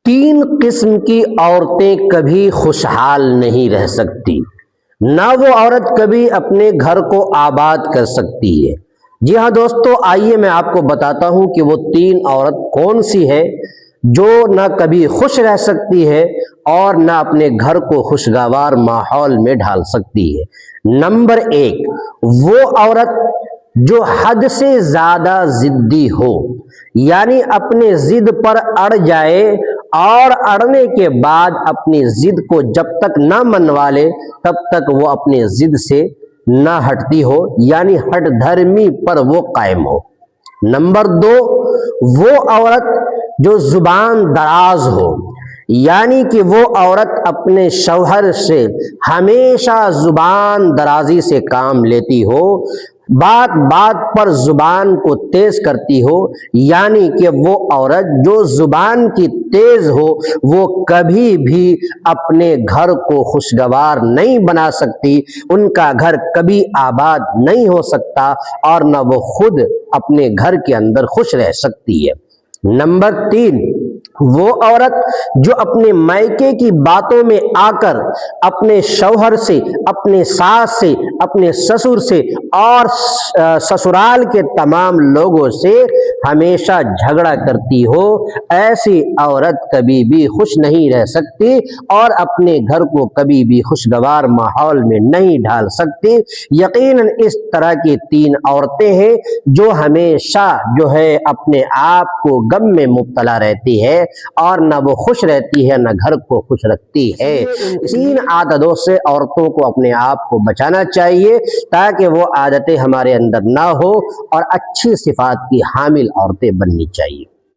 تین قسم کی عورتیں کبھی خوشحال نہیں رہ سکتی، نہ وہ عورت کبھی اپنے گھر کو آباد کر سکتی ہے۔ جی ہاں دوستو، آئیے میں آپ کو بتاتا ہوں کہ وہ تین عورت کون سی ہے جو نہ کبھی خوش رہ سکتی ہے اور نہ اپنے گھر کو خوشگوار ماحول میں ڈھال سکتی ہے۔ نمبر ایک، وہ عورت جو حد سے زیادہ ضدی ہو، یعنی اپنے ضد پر اڑ جائے اور اڑنے کے بعد اپنی ضد کو جب تک نہ منوا لے تب تک وہ اپنے ضد سے نہ ہٹتی ہو، یعنی ہٹ دھرمی پر وہ قائم ہو۔ نمبر دو، وہ عورت جو زبان دراز ہو، یعنی کہ وہ عورت اپنے شوہر سے ہمیشہ زبان درازی سے کام لیتی ہو، بات بات پر زبان کو تیز کرتی ہو، یعنی کہ وہ عورت جو زبان کی تیز ہو وہ کبھی بھی اپنے گھر کو خوشگوار نہیں بنا سکتی، ان کا گھر کبھی آباد نہیں ہو سکتا اور نہ وہ خود اپنے گھر کے اندر خوش رہ سکتی ہے۔ نمبر تین، وہ عورت جو اپنے مائکے کی باتوں میں آ کر اپنے شوہر سے، اپنے ساس سے، اپنے سسر سے اور سسرال کے تمام لوگوں سے ہمیشہ جھگڑا کرتی ہو، ایسی عورت کبھی بھی خوش نہیں رہ سکتی اور اپنے گھر کو کبھی بھی خوشگوار ماحول میں نہیں ڈھال سکتی۔ یقیناً اس طرح کی تین عورتیں ہیں جو ہمیشہ جو ہے اپنے آپ کو غم میں مبتلا رہتی ہے اور نہ وہ خوش رہتی ہے نہ گھر کو خوش رکھتی ہے۔ تین عادتوں سے عورتوں کو اپنے آپ کو بچانا چاہیے تاکہ وہ عادتیں ہمارے اندر نہ ہو اور اچھی صفات کی حامل عورتیں بننی چاہیے۔